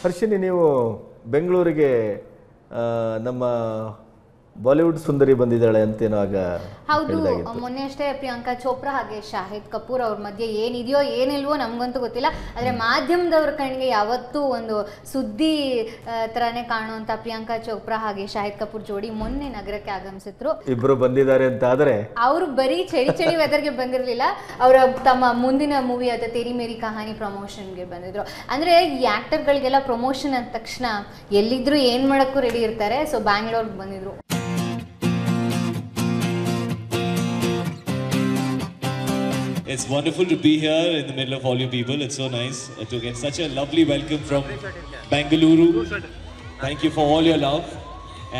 ಹರ್ಷಿನಿ, ನೀವು ಬೆಂಗಳೂರಿಗೆ ನಮ್ಮ ಬಾಲಿವುಡ್ ಸುಂದರಿ ಬಂದಿದ್ದಾಳೆ ಅಂತೇನೋ ಆಗ ಹೌದು. ಮೊನ್ನೆ ಅಷ್ಟೇ ಪ್ರಿಯಾಂಕಾ ಚೋಪ್ರಾ ಹಾಗೆ ಶಾಹಿದ್ ಕಪೂರ್ ಅವ್ರ ಮಧ್ಯೆ ಏನಿದೆಯೋ ಏನಿಲ್ವೋ ನಮಗಂತೂ ಗೊತ್ತಿಲ್ಲ. ಆದರೆ ಮಾಧ್ಯಮದವ್ರ ಕಣ್ಣಿಗೆ ಯಾವತ್ತೂ ಒಂದು ಸುದ್ದಿ ತರಾನೇ ಕಾಣುವಂತ ಪ್ರಿಯಾಂಕಾ ಚೋಪ್ರಾ ಹಾಗೆ ಶಾಹಿದ್ ಕಪೂರ್ ಜೋಡಿ ಮೊನ್ನೆ ನಗರಕ್ಕೆ ಆಗಮಿಸಿದ್ರು. ಇಬ್ರು ಬಂದಿದ್ದಾರೆ ಅಂತ ಆದ್ರೆ ಅವರು ಬರೀ ಚಳಿ ವೆದರ್ಗೆ ಬಂದಿರಲಿಲ್ಲ, ಅವರ ತಮ್ಮ ಮುಂದಿನ ಮೂವಿ ಆದ ತೇರಿ ಮೇರಿ ಕಹಾನಿ ಪ್ರಮೋಷನ್ಗೆ ಬಂದಿದ್ರು. ಅಂದ್ರೆ ಈ ಆಕ್ಟರ್ಗಳಿಗೆಲ್ಲ ಪ್ರಮೋಷನ್ ಅಂದ ತಕ್ಷಣ ಎಲ್ಲಿದ್ರು ಏನ್ ಮಾಡಕ್ಕೂ ರೆಡಿ ಇರ್ತಾರೆ. ಸೊ ಬ್ಯಾಂಗ್ಳೂರ್ಗೆ ಬಂದಿದ್ರು. It's wonderful to be here in the middle of all you people. It's so nice to get such a lovely welcome from Bengaluru. Thank you for all your love.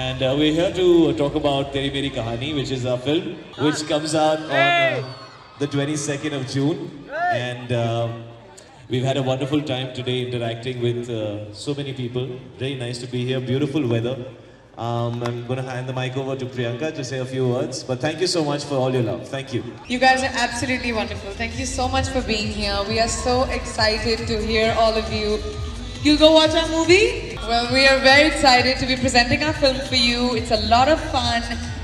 And we're here to talk about Teri Meri Kahani, which is our film, which comes out on the 22nd of June. And we've had a wonderful time today interacting with so many people. Very nice to be here. Beautiful weather. I'm going to hand the mic over to Priyanka to say a few words. But thank you so much for all your love. Thank you. You guys are absolutely wonderful. Thank you so much for being here. We are so excited to hear all of you. You'll go watch our movie? Well, we are very excited to be presenting our film for you. It's a lot of fun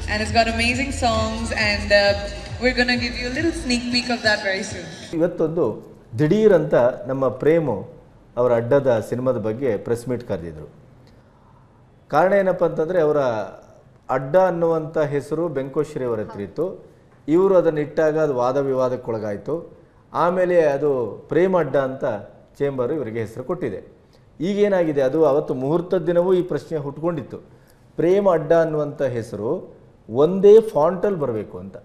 and it's got amazing songs and we're going to give you a little sneak peek of that very soon. ಇವತ್ತೊಂದು ದಿಢೀರ್ ಅಂತ ನಮ್ಮ frame ಅವರ ಅಡ್ಡದ ಸಿನಿಮಾದ ಬಗ್ಗೆ press meet ಕರೆದಿದ್ರು. ಕಾರಣ ಏನಪ್ಪ ಅಂತಂದರೆ, ಅವರ ಅಡ್ಡ ಅನ್ನುವಂಥ ಹೆಸರು ಬೆಂಕೋಶ್ರೀ ಅವರ ಹತ್ರ ಇತ್ತು. ಇವರು ಅದನ್ನು ಇಟ್ಟಾಗ ಅದು ವಾದ ವಿವಾದಕ್ಕೊಳಗಾಯಿತು. ಆಮೇಲೆ ಅದು ಪ್ರೇಮ ಅಡ್ಡ ಅಂತ ಚೇಂಬರು ಇವರಿಗೆ ಹೆಸರು ಕೊಟ್ಟಿದೆ. ಈಗೇನಾಗಿದೆ, ಅದು ಅವತ್ತು ಮುಹೂರ್ತದ ದಿನವೂ ಈ ಪ್ರಶ್ನೆ ಹುಟ್ಕೊಂಡಿತ್ತು. ಪ್ರೇಮ ಅಡ್ಡ ಅನ್ನುವಂಥ ಹೆಸರು ಒಂದೇ ಫಾಂಟಲ್ಲಿ ಬರಬೇಕು ಅಂತ.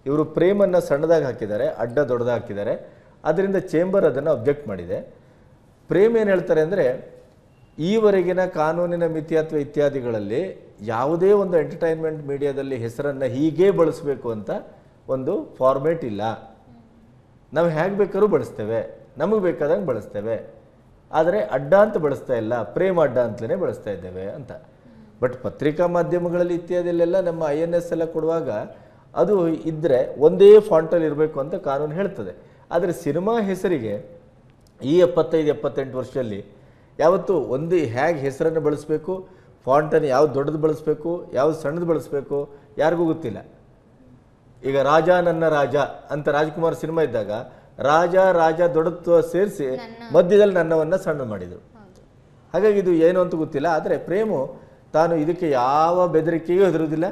ಇವರು ಪ್ರೇಮನ್ನು ಸಣ್ಣದಾಗಿ ಹಾಕಿದ್ದಾರೆ, ಅಡ್ಡ ದೊಡ್ಡದಾಗಿ ಹಾಕಿದ್ದಾರೆ. ಅದರಿಂದ ಚೇಂಬರ್ ಅದನ್ನು ಅಬ್ಜೆಕ್ಟ್ ಮಾಡಿದೆ. ಪ್ರೇಮ್ ಏನು ಹೇಳ್ತಾರೆ ಅಂದರೆ, ಈವರೆಗಿನ ಕಾನೂನಿನ ಮಿತಿ ಅಥವಾ ಇತ್ಯಾದಿಗಳಲ್ಲಿ ಯಾವುದೇ ಒಂದು ಎಂಟರ್ಟೈನ್ಮೆಂಟ್ ಮೀಡಿಯಾದಲ್ಲಿ ಹೆಸರನ್ನು ಹೀಗೇ ಬಳಸಬೇಕು ಅಂತ ಒಂದು ಫಾರ್ಮೇಟ್ ಇಲ್ಲ. ನಾವು ಹೇಗೆ ಬೇಕಾದ್ರೂ ಬಳಸ್ತೇವೆ, ನಮಗೆ ಬೇಕಾದಂಗೆ ಬಳಸ್ತೇವೆ. ಆದರೆ ಅಡ್ಡ ಅಂತ ಬಳಸ್ತಾ ಇಲ್ಲ, ಪ್ರೇಮ ಅಡ್ಡ ಅಂತಲೇ ಬಳಸ್ತಾ ಇದ್ದೇವೆ ಅಂತ. ಬಟ್ ಪತ್ರಿಕಾ ಮಾಧ್ಯಮಗಳಲ್ಲಿ ಇತ್ಯಾದಿಯಲ್ಲೆಲ್ಲ ನಮ್ಮ INS ಎಲ್ಲ ಕೊಡುವಾಗ ಅದು ಇದ್ದರೆ ಒಂದೇ ಫಾಂಟಲ್ಲಿ ಇರಬೇಕು ಅಂತ ಕಾನೂನು ಹೇಳ್ತದೆ. ಆದರೆ ಸಿನಿಮಾ ಹೆಸರಿಗೆ ಈ 75-78 ವರ್ಷದಲ್ಲಿ ಯಾವತ್ತು ಒಂದು ಹೇಗೆ ಹೆಸರನ್ನು ಬಳಸಬೇಕು, ಫಾಂಟನ್ನು ಯಾವ್ದು ದೊಡ್ಡದು ಬಳಸಬೇಕು, ಯಾವ್ದು ಸಣ್ಣದು ಬಳಸಬೇಕು ಯಾರಿಗೂ ಗೊತ್ತಿಲ್ಲ. ಈಗ ರಾಜ ನನ್ನ ರಾಜ ಅಂತ ರಾಜ್ಕುಮಾರ್ ಸಿನಿಮಾ ಇದ್ದಾಗ ರಾಜ ದೊಡ್ಡದು ಸೇರಿಸಿ ಮಧ್ಯದಲ್ಲಿ ನನ್ನವನ್ನು ಸಣ್ಣ ಮಾಡಿದರು. ಹಾಗಾಗಿ ಇದು ಏನು ಅಂತ ಗೊತ್ತಿಲ್ಲ. ಆದರೆ ಪ್ರೇಮು ತಾನು ಇದಕ್ಕೆ ಯಾವ ಬೆದರಿಕೆಯೂ ಹೆದರುವುದಿಲ್ಲ.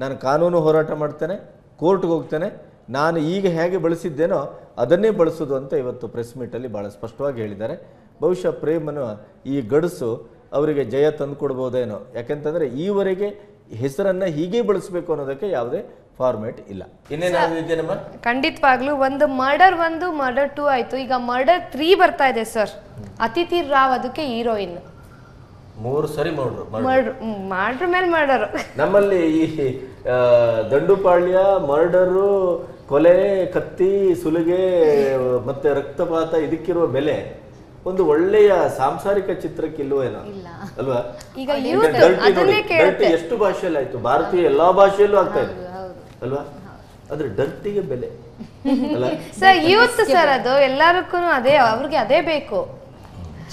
ನಾನು ಕಾನೂನು ಹೋರಾಟ ಮಾಡ್ತೇನೆ, ಕೋರ್ಟ್ಗೆ ಹೋಗ್ತೇನೆ, ನಾನು ಈಗ ಹೇಗೆ ಬಳಸಿದ್ದೇನೋ ಅದನ್ನೇ ಬಳಸೋದು ಅಂತ ಇವತ್ತು ಪ್ರೆಸ್ ಮೀಟಲ್ಲಿ ಭಾಳ ಸ್ಪಷ್ಟವಾಗಿ ಹೇಳಿದ್ದಾರೆ. ಬಹುಶಃ ಪ್ರೇಮನು ಈ ಗಡಸು ಅವರಿಗೆ ಜಯ ತಂದು ಕೊಡ್ಬೋದೇನೋ. ಯಾಕೆಂತಂದರೆ ಈವರೆಗೆ ಹೆಸರನ್ನು ಹೀಗೆ ಬಳಸಬೇಕು ಅನ್ನೋದಕ್ಕೆ ಯಾವುದೇ ಫಾರ್ಮೇಟ್ ಇಲ್ಲ. ಇನ್ನೇನಾದ್ರೂ ಖಂಡಿತವಾಗ್ಲೂ ಒಂದು ಮರ್ಡರ್ 2 ಆಯ್ತು, ಈಗ ಮರ್ಡರ್ 3 ಬರ್ತಾ ಇದೆ ಸರ್. ಅತಿಥಿ ರಾವ್ ಅದಕ್ಕೆ ಹೀರೋಯಿನ್. 3 ಸರಿ ಮರ್ಡರ್ ಮೇಲೆ ಮರ್ಡರ್. ನಮ್ಮಲ್ಲಿ ಈ ದಂಡುಪಾಳ್ಯ, ಮರ್ಡರು, ಕೊಲೆ, ಕತ್ತಿ, ಸುಲಿಗೆ ಮತ್ತೆ ರಕ್ತಪಾತ ಇದಕ್ಕಿರುವ ಬೆಲೆ ಒಂದು ಒಳ್ಳೆಯ ಸಾಂಸಾರಿಕ ಚಿತ್ರಕ್ಕೆ ಇಲ್ವೇನೋ ಅಲ್ವಾ? ಈಗ ಎಷ್ಟು ಭಾಷೆಯಲ್ಲಿ ಆಯ್ತು, ಭಾರತೀಯ ಎಲ್ಲಾ ಭಾಷೆಯಲ್ಲೂ ಆಗ್ತಾ ಇದೆ ಅಲ್ವಾ? ಆದ್ರೆ ಡರ್ಟಿಗೆ ಬೆಲೆ ಅಲ್ಲ ಸರ್. ಯೂತ್ ಸರ್, ಅದು ಎಲ್ಲರಿಗೂ ಅದೇ, ಅವ್ರಿಗೆ ಅದೇ ಬೇಕು,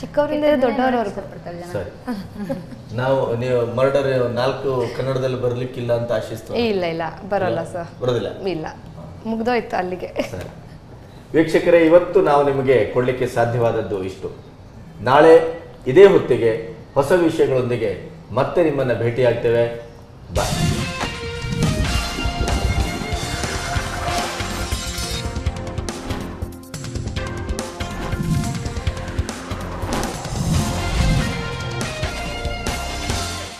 ಚಿಕ್ಕವರಿಂದ ದೊಡ್ಡವರವರೆಗೂ. ಸರಿ, ನೀವು ಮರ್ಡರ್ 4 ಕನ್ನಡದಲ್ಲಿ ಬರ್ಲಿಕ್ಕಿಲ್ಲ ಅಂತ ಆಶಿಸ್ತೀವಿ. ಇಲ್ಲ ಬರಲ್ಲ ಸರ್, ಬರೋದಿಲ್ಲ. ಇಲ್ಲ, ಮುಗ್ದೋಯ್ತು ಅಲ್ಲಿಗೆ. ವೀಕ್ಷಕರೇ, ಇವತ್ತು ನಾವು ನಿಮಗೆ ಕೊಡಲಿಕ್ಕೆ ಸಾಧ್ಯವಾದದ್ದು ಇಷ್ಟು. ನಾಳೆ ಇದೇ ಹೊತ್ತಿಗೆ ಹೊಸ ವಿಷಯಗಳೊಂದಿಗೆ ಮತ್ತೆ ನಿಮ್ಮನ್ನು ಭೇಟಿಯಾಗ್ತೇವೆ. ಬಾಯ್.